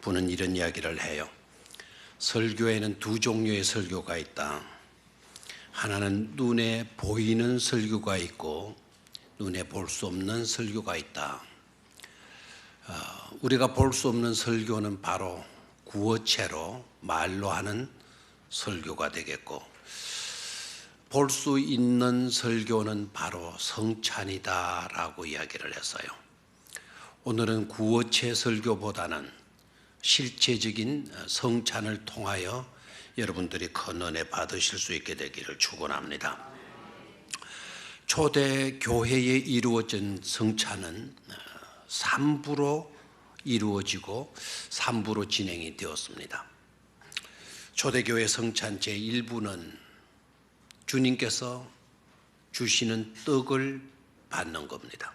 부는 이런 이야기를 해요. 설교에는 두 종류의 설교가 있다. 하나는 눈에 보이는 설교가 있고 눈에 볼 수 없는 설교가 있다. 우리가 볼 수 없는 설교는 바로 구어체로 말로 하는 설교가 되겠고, 볼 수 있는 설교는 바로 성찬이다라고 이야기를 했어요. 오늘은 구어체 설교보다는 실체적인 성찬을 통하여 여러분들이 큰 은혜 받으실 수 있게 되기를 축원합니다. 초대 교회에 이루어진 성찬은 3부로 이루어지고 3부로 진행이 되었습니다. 초대교회 성찬 제1부는 주님께서 주시는 떡을 받는 겁니다.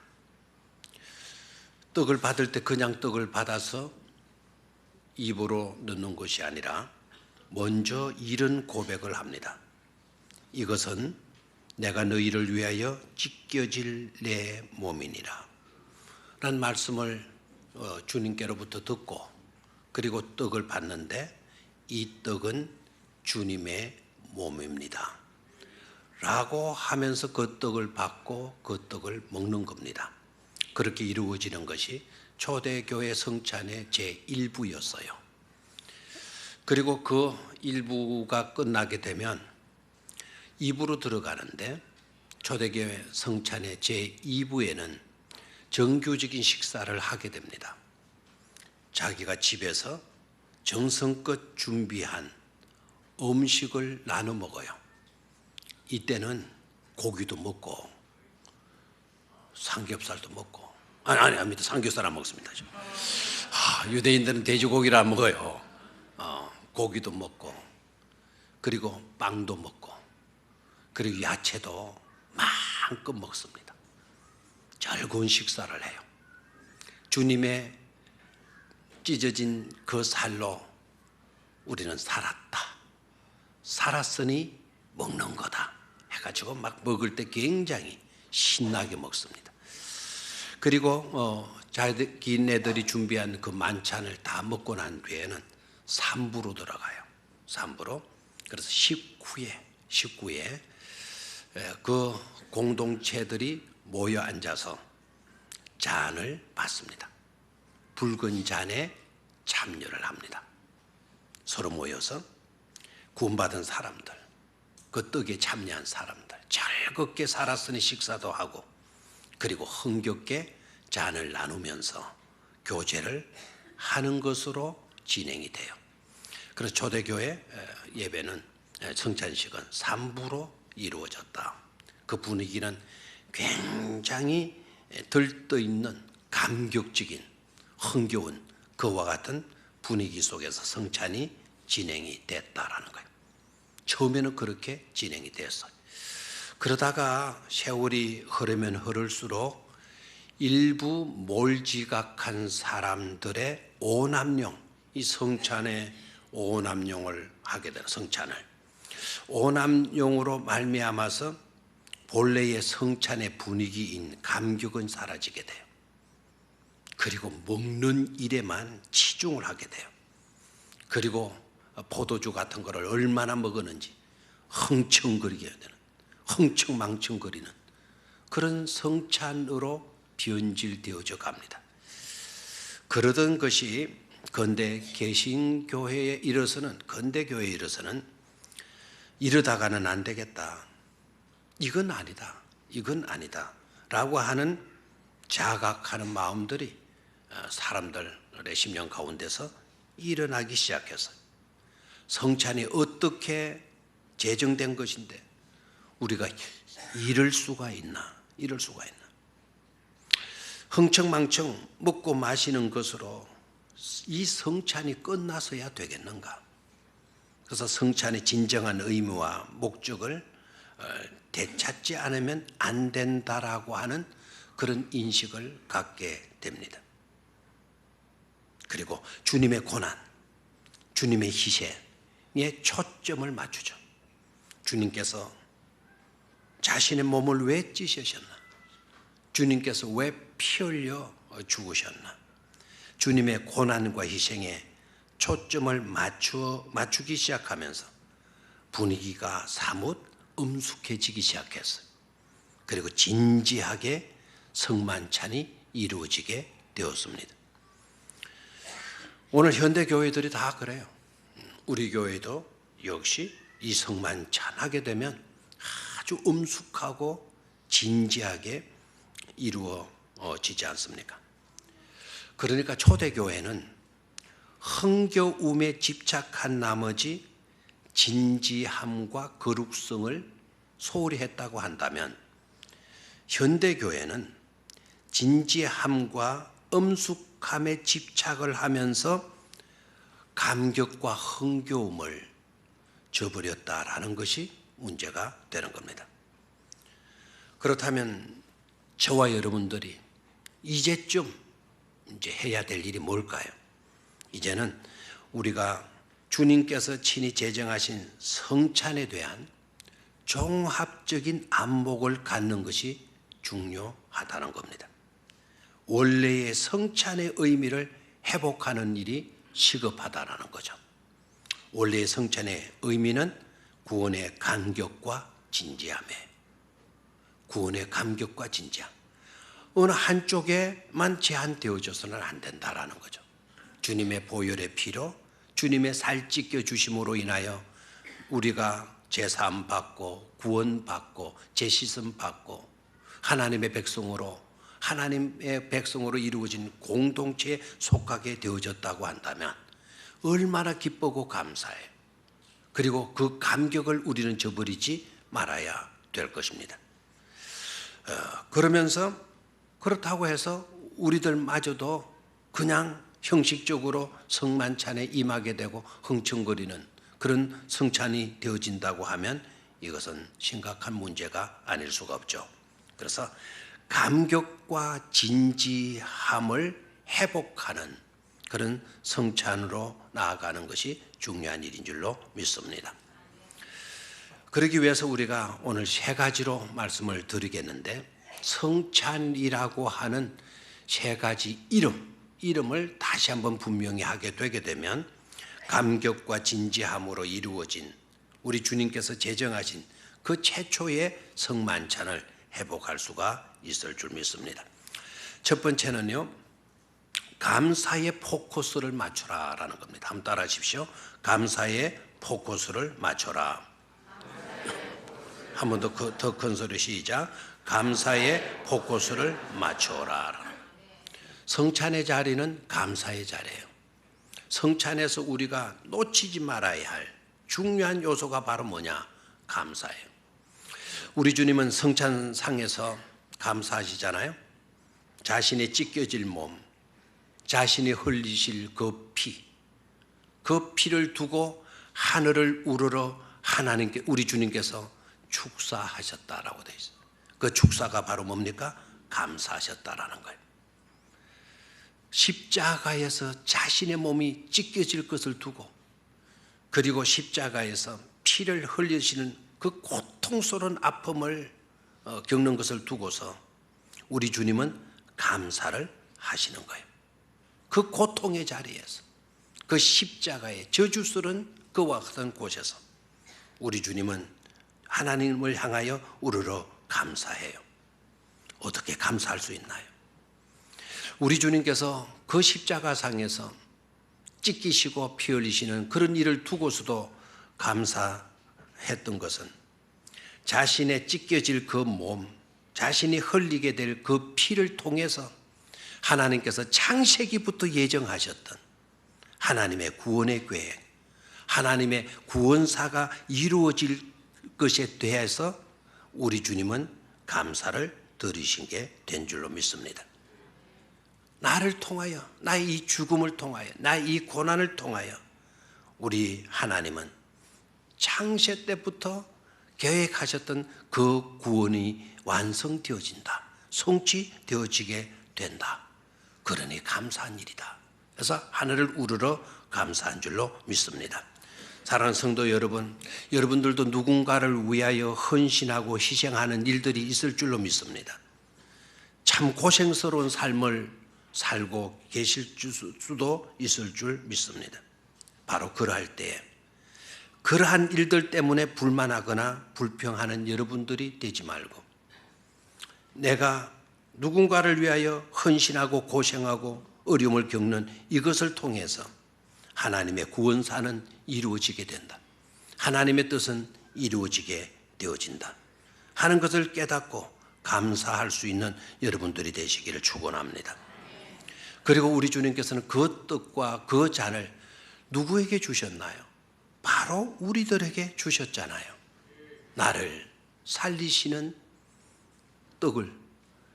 떡을 받을 때 그냥 떡을 받아서 입으로 넣는 것이 아니라 먼저 이런 고백을 합니다. 이것은 내가 너희를 위하여 찢겨질 내 몸이니라 라는 말씀을 주님께로부터 듣고, 그리고 떡을 받는데 이 떡은 주님의 몸입니다 라고 하면서 그 떡을 받고 그 떡을 먹는 겁니다. 그렇게 이루어지는 것이 초대교회 성찬의 제1부였어요. 그리고 그 1부가 끝나게 되면 2부로 들어가는데, 초대교회 성찬의 제2부에는 정규적인 식사를 하게 됩니다. 자기가 집에서 정성껏 준비한 음식을 나눠 먹어요. 이때는 고기도 먹고 삼겹살도 먹고, 아닙니다. 삼겹살 안 먹습니다. 유대인들은 돼지고기를 안 먹어요. 고기도 먹고, 그리고 빵도 먹고, 그리고 야채도 마음껏 먹습니다. 즐거운 식사를 해요. 주님의 찢어진 그 살로 우리는 살았다, 살았으니 먹는 거다 해가지고 막 먹을 때 굉장히 신나게 먹습니다. 그리고 자기네들이 준비한 그 만찬을 다 먹고 난 뒤에는 3부로 들어가요. 3부로. 그래서 식구에 그 공동체들이 모여 앉아서 잔을 받습니다. 붉은 잔에 참여를 합니다. 서로 모여서 구원받은 사람들, 그 떡에 참여한 사람들, 즐겁게 살았으니 식사도 하고, 그리고 흥겹게 잔을 나누면서 교제를 하는 것으로 진행이 돼요. 그래서 초대교회 예배는, 성찬식은 3부로 이루어졌다. 그 분위기는 굉장히 들떠있는 감격적인 흥겨운 그와 같은 분위기 속에서 성찬이 진행이 됐다라는 거예요. 처음에는 그렇게 진행이 됐어요. 그러다가 세월이 흐르면 흐를수록 일부 몰지각한 사람들의 오남용, 이 성찬의 오남용을 하게 되는, 성찬을 오남용으로 말미암아서 본래의 성찬의 분위기인 감격은 사라지게 돼요. 그리고 먹는 일에만 치중을 하게 돼요. 그리고 포도주 같은 거를 얼마나 먹었는지 흥청거리게 되는, 흥청망청거리는 그런 성찬으로 변질되어져 갑니다. 그러던 것이 근대 개신교회에 이르러서는, 근대교회에 이르러서는 이러다가는 안 되겠다, 이건 아니다, 이건 아니다 라고 하는 자각하는 마음들이 사람들의 심령 가운데서 일어나기 시작했어요. 성찬이 어떻게 제정된 것인데 우리가 이럴 수가 있나, 이럴 수가 있나. 흥청망청 먹고 마시는 것으로 이 성찬이 끝나서야 되겠는가. 그래서 성찬의 진정한 의미와 목적을 되찾지 않으면 안 된다라고 하는 그런 인식을 갖게 됩니다. 그리고 주님의 고난, 주님의 희생에 초점을 맞추죠. 주님께서 자신의 몸을 왜 찢으셨나? 주님께서 왜 피 흘려 죽으셨나? 주님의 고난과 희생에 초점을 맞추기 시작하면서 분위기가 사뭇 엄숙해지기 시작했어요. 그리고 진지하게 성만찬이 이루어지게 되었습니다. 오늘 현대 교회들이 다 그래요. 우리 교회도 역시 이 성만찬 하게 되면 아주 엄숙하고 진지하게 이루어지지 않습니까? 그러니까 초대교회는 흥겨움에 집착한 나머지 진지함과 거룩성을 소홀히 했다고 한다면, 현대교회는 진지함과 엄숙함에 집착을 하면서 감격과 흥겨움을 저버렸다라는 것이 문제가 되는 겁니다. 그렇다면 저와 여러분들이 이제쯤 해야 될 일이 뭘까요? 이제는 우리가 주님께서 친히 제정하신 성찬에 대한 종합적인 안목을 갖는 것이 중요하다는 겁니다. 원래의 성찬의 의미를 회복하는 일이 시급하다는 거죠. 원래의 성찬의 의미는 구원의 감격과 진지함에, 구원의 감격과 진지함, 어느 한쪽에만 제한되어져서는 안 된다라는 거죠. 주님의 보혈의 피로, 주님의 살 찢겨 주심으로 인하여 우리가 제사함 받고 구원 받고 제시씀 받고 하나님의 백성으로 이루어진 공동체에 속하게 되어졌다고 한다면 얼마나 기쁘고 감사해요. 그리고 그 감격을 우리는 저버리지 말아야 될 것입니다. 그러면서 그렇다고 해서 우리들마저도 그냥 형식적으로 성만찬에 임하게 되고 흥청거리는 그런 성찬이 되어진다고 하면 이것은 심각한 문제가 아닐 수가 없죠. 그래서 감격과 진지함을 회복하는 그런 성찬으로 나아가는 것이 중요한 일인 줄로 믿습니다. 그러기 위해서 우리가 오늘 세 가지로 말씀을 드리겠는데, 성찬이라고 하는 세 가지 이름을 다시 한번 분명히 하게 되게 되면 감격과 진지함으로 이루어진 우리 주님께서 제정하신 그 최초의 성만찬을 회복할 수가 있을 줄 믿습니다. 첫 번째는요, 감사의 포커스를 맞춰라라는 겁니다. 한번 따라 하십시오. 감사의 포커스를 맞춰라. 한 번 더 큰 소리 시작. 감사의 포커스를 맞춰라. 성찬의 자리는 감사의 자리예요. 성찬에서 우리가 놓치지 말아야 할 중요한 요소가 바로 뭐냐? 감사예요. 우리 주님은 성찬상에서 감사하시잖아요. 자신의 찢겨질 몸, 자신이 흘리실 그 피를 두고 하늘을 우러러 하나님께, 우리 주님께서 축사하셨다라고 되어 있어요. 그 축사가 바로 뭡니까? 감사하셨다라는 거예요. 십자가에서 자신의 몸이 찢겨질 것을 두고, 그리고 십자가에서 피를 흘리시는 그 고통스러운 아픔을 겪는 것을 두고서 우리 주님은 감사를 하시는 거예요. 그 고통의 자리에서, 그 십자가의 저주스러운 그와 같은 곳에서 우리 주님은 하나님을 향하여 우러러 감사해요. 어떻게 감사할 수 있나요? 우리 주님께서 그 십자가상에서 찢기시고 피 흘리시는 그런 일을 두고서도 감사했던 것은 자신의 찢겨질 그 몸, 자신이 흘리게 될 그 피를 통해서 하나님께서 창세기부터 예정하셨던 하나님의 구원의 계획, 하나님의 구원사가 이루어질 것에 대해서 우리 주님은 감사를 드리신 게 된 줄로 믿습니다. 나를 통하여, 나의 이 죽음을 통하여, 나의 이 고난을 통하여 우리 하나님은 창세 때부터 계획하셨던 그 구원이 완성되어진다, 성취되어지게 된다. 그러니 감사한 일이다. 그래서 하늘을 우러러 감사한 줄로 믿습니다. 사랑하는 성도 여러분, 여러분들도 누군가를 위하여 헌신하고 희생하는 일들이 있을 줄로 믿습니다. 참 고생스러운 삶을 살고 계실 수도 있을 줄 믿습니다. 바로 그러할 때에 그러한 일들 때문에 불만하거나 불평하는 여러분들이 되지 말고, 내가 누군가를 위하여 헌신하고 고생하고 어려움을 겪는 이것을 통해서 하나님의 구원사는 이루어지게 된다, 하나님의 뜻은 이루어지게 되어진다 하는 것을 깨닫고 감사할 수 있는 여러분들이 되시기를 축원합니다. 그리고 우리 주님께서는 그 떡과 그 잔을 누구에게 주셨나요? 바로 우리들에게 주셨잖아요. 나를 살리시는 떡을,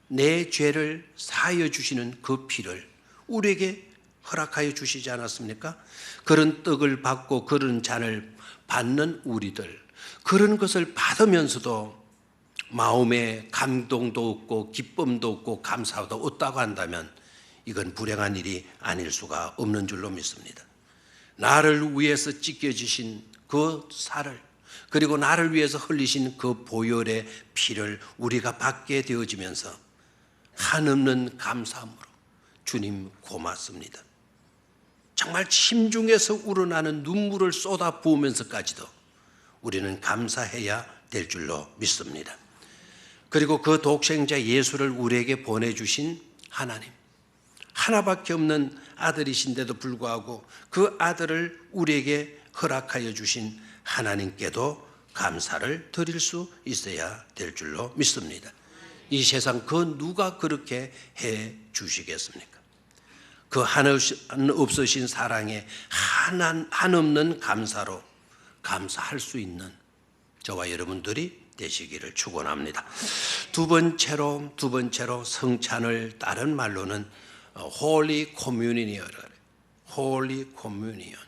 내 죄를 사하여 주시는 그 피를 우리에게 허락하여 주시지 않았습니까? 그런 떡을 받고 그런 잔을 받는 우리들, 그런 것을 받으면서도 마음에 감동도 없고 기쁨도 없고 감사도 없다고 한다면 이건 불행한 일이 아닐 수가 없는 줄로 믿습니다. 나를 위해서 찢겨지신 그 살을, 그리고 나를 위해서 흘리신 그 보혈의 피를 우리가 받게 되어지면서 한없는 감사함으로 주님 고맙습니다, 정말 심중에서 우러나는 눈물을 쏟아 부으면서까지도 우리는 감사해야 될 줄로 믿습니다. 그리고 그 독생자 예수를 우리에게 보내주신 하나님, 하나밖에 없는 아들이신데도 불구하고 그 아들을 우리에게 허락하여 주신 하나님께도 감사를 드릴 수 있어야 될 줄로 믿습니다. 이 세상 그 누가 그렇게 해 주시겠습니까? 그 한없으신 사랑에 한없는 감사로 감사할 수 있는 저와 여러분들이 되시기를 축원합니다. 두 번째로 성찬을 다른 말로는 Holy Communion이라고 해요. Holy Communion.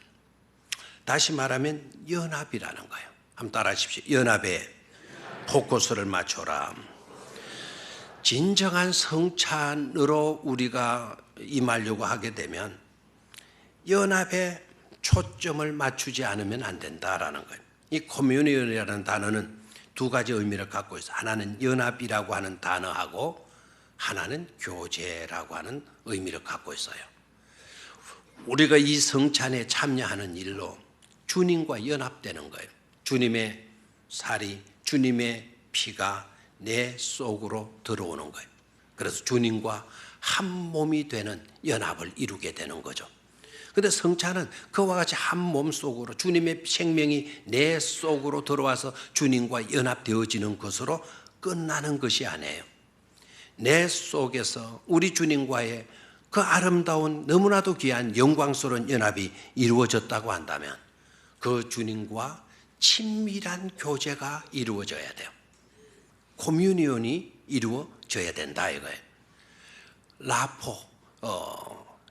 다시 말하면 연합이라는 거예요. 한번 따라하십시오. 연합에 포커스를 맞춰라. 진정한 성찬으로 우리가 임하려고 하게 되면 연합에 초점을 맞추지 않으면 안 된다라는 거예요. 이 communion이라는 단어는 두 가지 의미를 갖고 있어요. 하나는 연합이라고 하는 단어하고 하나는 교제라고 하는 의미를 갖고 있어요. 우리가 이 성찬에 참여하는 일로 주님과 연합되는 거예요. 주님의 살이, 주님의 피가 내 속으로 들어오는 거예요. 그래서 주님과 한 몸이 되는 연합을 이루게 되는 거죠. 그런데 성찬은 그와 같이 한 몸 속으로 주님의 생명이 내 속으로 들어와서 주님과 연합되어지는 것으로 끝나는 것이 아니에요. 내 속에서 우리 주님과의 그 아름다운 너무나도 귀한 영광스러운 연합이 이루어졌다고 한다면 그 주님과 친밀한 교제가 이루어져야 돼요. 코뮤니온이 이루어져야 된다 이거예요. 라포,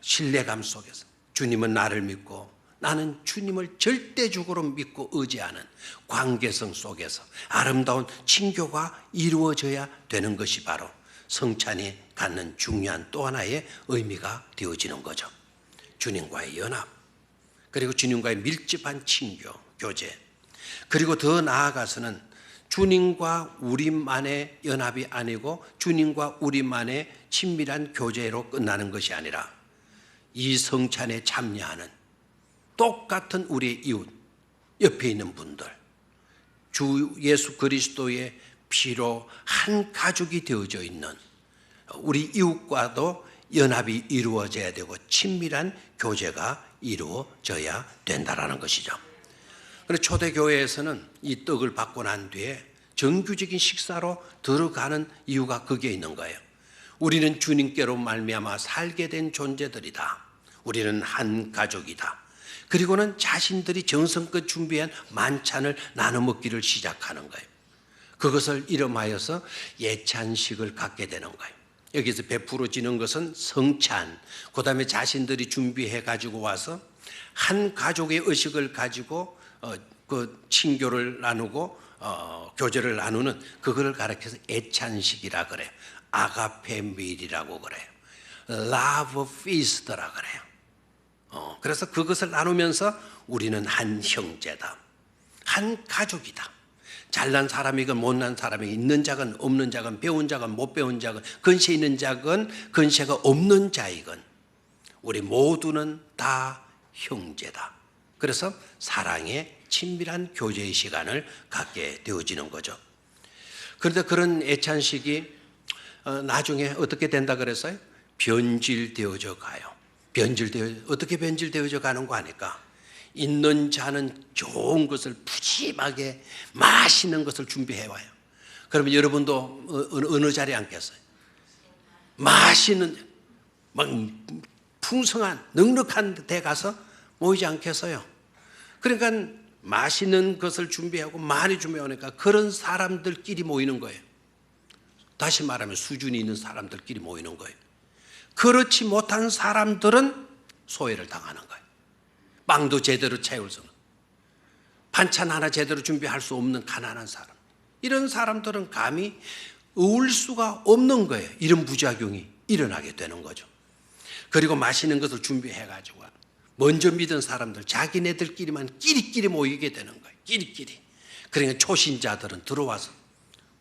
신뢰감 속에서 주님은 나를 믿고 나는 주님을 절대적으로 믿고 의지하는 관계성 속에서 아름다운 친교가 이루어져야 되는 것이 바로 성찬이 갖는 중요한 또 하나의 의미가 되어지는 거죠. 주님과의 연합, 그리고 주님과의 밀접한 친교, 교제, 그리고 더 나아가서는 주님과 우리만의 연합이 아니고 주님과 우리만의 친밀한 교제로 끝나는 것이 아니라 이 성찬에 참여하는 똑같은 우리의 이웃, 옆에 있는 분들, 주 예수 그리스도의 피로 한 가족이 되어져 있는 우리 이웃과도 연합이 이루어져야 되고 친밀한 교제가 이루어져야 된다라는 것이죠. 그래서 초대교회에서는 이 떡을 받고 난 뒤에 정규적인 식사로 들어가는 이유가 거기에 있는 거예요. 우리는 주님께로 말미암아 살게 된 존재들이다. 우리는 한 가족이다. 그리고는 자신들이 정성껏 준비한 만찬을 나눠 먹기를 시작하는 거예요. 그것을 이름하여서 예찬식을 갖게 되는 거예요. 여기서 베풀어지는 것은 성찬, 그 다음에 자신들이 준비해 가지고 와서 한 가족의 의식을 가지고 그 친교를 나누고 교제를 나누는 그거를 가리켜서 애찬식이라 그래요. 아가페 밀이라고 그래요. Love feast라 그래요. 그래서 그것을 나누면서 우리는 한 형제다, 한 가족이다. 잘난 사람이건 못난 사람이 있는 자건 없는 자건 배운 자건 못 배운 자건 근세 있는 자건 근세가 없는 자이건 우리 모두는 다 형제다. 그래서 사랑의 친밀한 교제의 시간을 갖게 되어지는 거죠. 그런데 그런 애찬식이 나중에 어떻게 된다 그랬어요? 변질되어져 가요. 어떻게 변질되어져 가는 거 아닐까? 있는 자는 좋은 것을 푸짐하게 맛있는 것을 준비해 와요. 그러면 여러분도 어느 자리에 앉겠어요? 맛있는 막 풍성한 넉넉한 데 가서 모이지 않겠어요? 그러니까 맛있는 것을 준비하고 많이 준비하니까 그런 사람들끼리 모이는 거예요. 다시 말하면 수준이 있는 사람들끼리 모이는 거예요. 그렇지 못한 사람들은 소외를 당하는 거예요. 빵도 제대로 채울 수 없는, 반찬 하나 제대로 준비할 수 없는 가난한 사람, 이런 사람들은 감히 올 수가 없는 거예요. 이런 부작용이 일어나게 되는 거죠. 그리고 맛있는 것을 준비해가지고 먼저 믿은 사람들, 자기네들끼리만 끼리끼리 모이게 되는 거예요. 끼리끼리. 그러니까 초신자들은 들어와서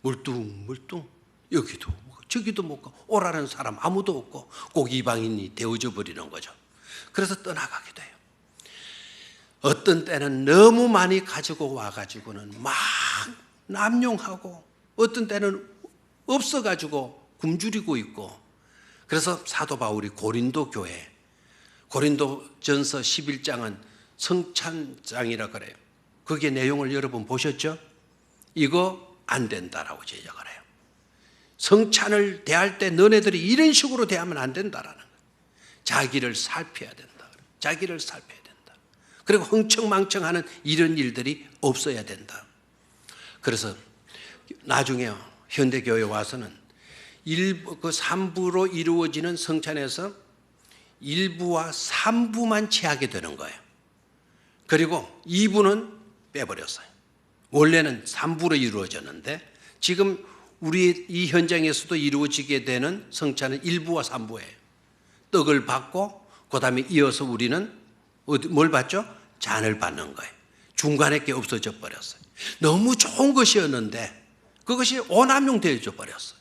물뚱물뚱 여기도 저기도 못 가고 오라는 사람 아무도 없고 꼭 이방인이 되어져 버리는 거죠. 그래서 떠나가게 돼요. 어떤 때는 너무 많이 가지고 와가지고는 막 남용하고, 어떤 때는 없어가지고 굶주리고 있고. 그래서 사도 바울이 고린도 교회, 고린도전서 11장은 성찬장이라 그래요. 거기에 내용을 여러분 보셨죠? 이거 안 된다라고 지적을 해요. 성찬을 대할 때 너네들이 이런 식으로 대하면 안 된다라는 거예요. 자기를 살펴야 된다. 자기를 살펴야 된다. 그리고 흥청망청하는 이런 일들이 없어야 된다. 그래서 나중에 현대교회 와서는 그 3부로 이루어지는 성찬에서 1부와 3부만 취하게 되는 거예요. 그리고 2부는 빼버렸어요. 원래는 3부로 이루어졌는데 지금 우리 이 현장에서도 이루어지게 되는 성찬은 1부와 3부예요. 떡을 받고 그 다음에 이어서 우리는 뭘 받죠? 잔을 받는 거예요. 중간에 게 없어져 버렸어요. 너무 좋은 것이었는데 그것이 오남용 되어져 버렸어요.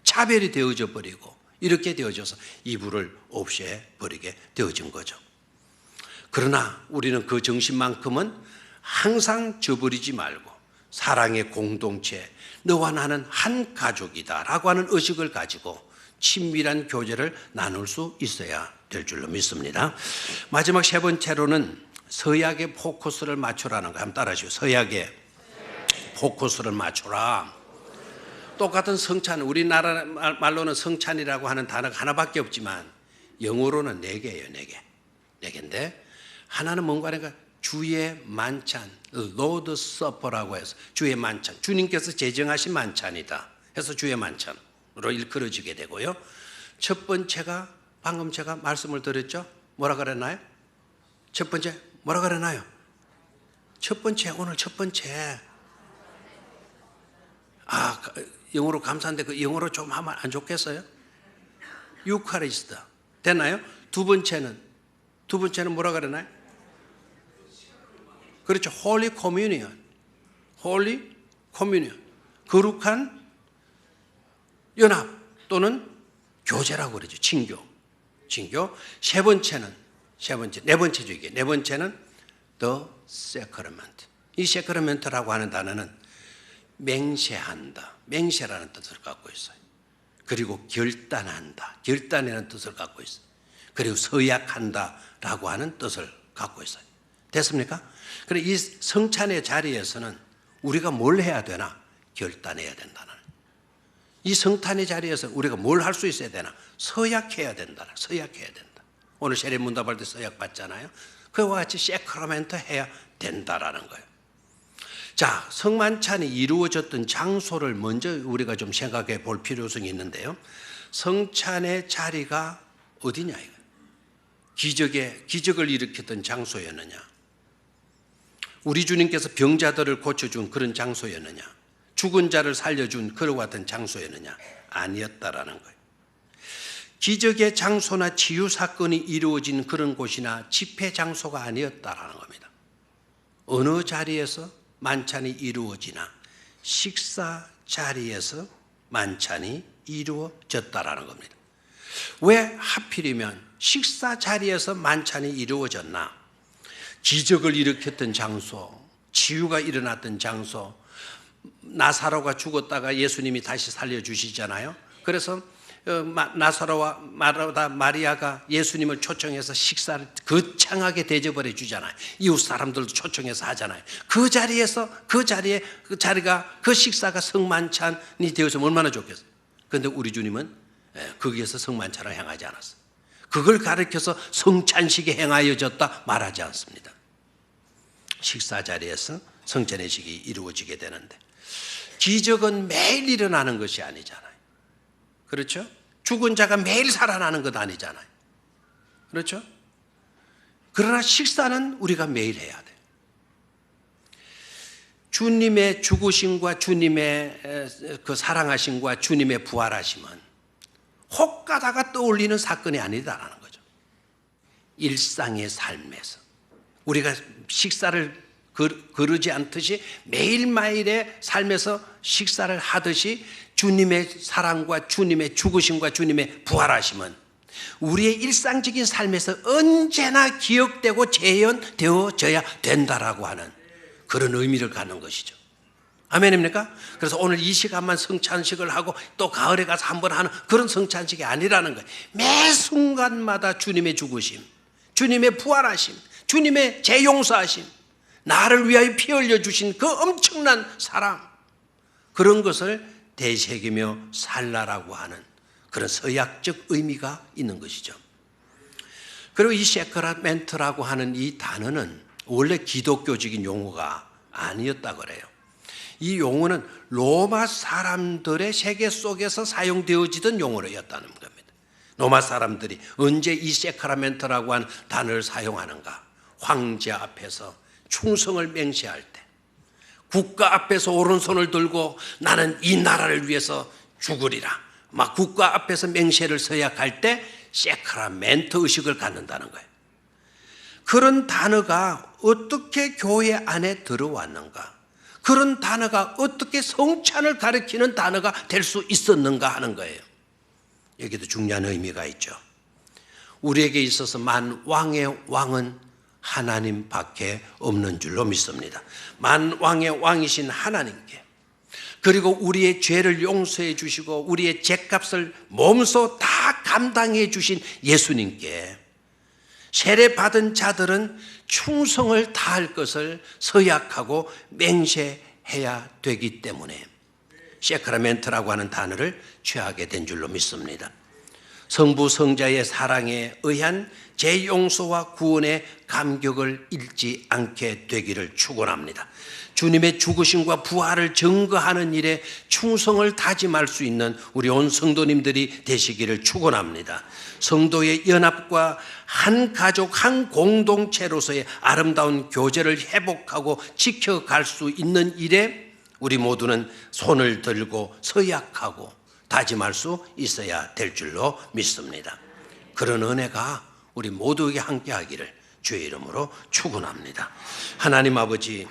차별이 되어져 버리고 이렇게 되어져서 2부를 없애버리게 되어진 거죠. 그러나 우리는 그 정신만큼은 항상 저버리지 말고 사랑의 공동체, 너와 나는 한 가족이다 라고 하는 의식을 가지고 친밀한 교제를 나눌 수 있어야 될 줄로 믿습니다. 마지막 세 번째로는 서약의 포커스를 맞추라는 거. 한번 따라하시죠. 서약의 포커스를 맞추라. 똑같은 성찬, 우리나라 말로는 성찬이라고 하는 단어가 하나밖에 없지만 영어로는 4개예요. 4개. 4개인데 하나는 뭔가 하니까 주의 만찬, Lord's Supper라고 해서 주의 만찬, 주님께서 제정하신 만찬이다 해서 주의 만찬으로 일컬어지게 되고요. 첫 번째가 방금 제가 말씀을 드렸죠. 뭐라 그랬나요? 첫 번째 뭐라 그랬나요? 첫 번째, 오늘 첫 번째, 영어로 감사한데 그 영어로 좀 하면 안 좋겠어요? 유카리스트 됐나요? 두 번째는 뭐라 그러나요? 그렇죠. Holy Communion. Holy Communion. 거룩한 연합 또는 교제라고 그러죠. 친교. 네 번째죠 이게. 네 번째는 The Sacrament. 이 Sacrament라고 하는 단어는 맹세한다. 맹세라는 뜻을 갖고 있어요. 그리고 결단한다. 결단이라는 뜻을 갖고 있어요. 그리고 서약한다라고 하는 뜻을 갖고 있어요. 됐습니까? 그래 이 성찬의 자리에서는 우리가 뭘 해야 되나? 결단해야 된다는. 이 성탄의 자리에서 우리가 뭘 할 수 있어야 되나? 서약해야 된다. 서약해야 된다. 오늘 세례문답할 때 서약 받잖아요. 그와 같이 세크라멘트 해야 된다라는 거예요. 자, 성만찬이 이루어졌던 장소를 먼저 우리가 좀 생각해 볼 필요성이 있는데요. 성찬의 자리가 어디냐 이거? 기적을 일으켰던 장소였느냐? 우리 주님께서 병자들을 고쳐준 그런 장소였느냐? 죽은 자를 살려준 그와 같은 장소였느냐? 아니었다라는 거예요. 기적의 장소나 치유 사건이 이루어진 그런 곳이나 집회 장소가 아니었다라는 겁니다. 어느 자리에서 만찬이 이루어지나 식사 자리에서 만찬이 이루어졌다라는 겁니다. 왜 하필이면 식사 자리에서 만찬이 이루어졌나? 기적을 일으켰던 장소, 치유가 일어났던 장소, 나사로가 죽었다가 예수님이 다시 살려주시잖아요. 그래서 나사로와 마르다 마리아가 예수님을 초청해서 식사를 거창하게 대접을 해주잖아요. 이웃 사람들도 초청해서 하잖아요. 그 자리가 그 식사가 성만찬이 되었으면 얼마나 좋겠어요. 그런데 우리 주님은 거기에서 성만찬을 행하지 않았어요. 그걸 가르쳐서 성찬식에 행하여졌다 말하지 않습니다. 식사 자리에서 성찬의식이 이루어지게 되는데, 기적은 매일 일어나는 것이 아니잖아요. 그렇죠? 죽은 자가 매일 살아나는 것 아니잖아요. 그렇죠? 그러나 식사는 우리가 매일 해야 돼요. 주님의 죽으심과 주님의 그 사랑하심과 주님의 부활하심은 혹 가다가 떠올리는 사건이 아니다라는 거죠. 일상의 삶에서 우리가 식사를 거르지 않듯이 매일매일의 삶에서 식사를 하듯이 주님의 사랑과 주님의 죽으심과 주님의 부활하심은 우리의 일상적인 삶에서 언제나 기억되고 재현되어져야 된다라고 하는 그런 의미를 갖는 것이죠. 아멘입니까? 그래서 오늘 이 시간만 성찬식을 하고 또 가을에 가서 한번 하는 그런 성찬식이 아니라는 거예요. 매 순간마다 주님의 죽으심, 주님의 부활하심, 주님의 재용서하심, 나를 위하여 피 흘려주신 그 엄청난 사랑, 그런 것을 되새기며 살라라고 하는 그런 서약적 의미가 있는 것이죠. 그리고 이 세크라멘트라고 하는 이 단어는 원래 기독교적인 용어가 아니었다 그래요. 이 용어는 로마 사람들의 세계 속에서 사용되어지던 용어였다는 겁니다. 로마 사람들이 언제 이 세크라멘트라고 하는 단어를 사용하는가? 황제 앞에서 충성을 맹세할 때, 국가 앞에서 오른손을 들고 나는 이 나라를 위해서 죽으리라, 막 국가 앞에서 맹세를 서약할 때 세크라멘트 의식을 갖는다는 거예요. 그런 단어가 어떻게 교회 안에 들어왔는가, 그런 단어가 어떻게 성찬을 가리키는 단어가 될 수 있었는가 하는 거예요. 여기도 중요한 의미가 있죠. 우리에게 있어서 만왕의 왕은 하나님밖에 없는 줄로 믿습니다. 만왕의 왕이신 하나님께, 그리고 우리의 죄를 용서해 주시고 우리의 죄값을 몸소 다 감당해 주신 예수님께 세례받은 자들은 충성을 다할 것을 서약하고 맹세해야 되기 때문에 세크라멘트라고 하는 단어를 취하게 된 줄로 믿습니다. 성부 성자의 사랑에 의한 재용서와 구원의 감격을 잃지 않게 되기를 축원합니다. 주님의 죽으심과 부활을 증거하는 일에 충성을 다짐할 수 있는 우리 온 성도님들이 되시기를 축원합니다. 성도의 연합과 한 가족 한 공동체로서의 아름다운 교제를 회복하고 지켜갈 수 있는 일에 우리 모두는 손을 들고 서약하고 다짐할 수 있어야 될 줄로 믿습니다. 그런 은혜가 우리 모두에게 함께하기를 주의 이름으로 축원합니다. 하나님 아버지,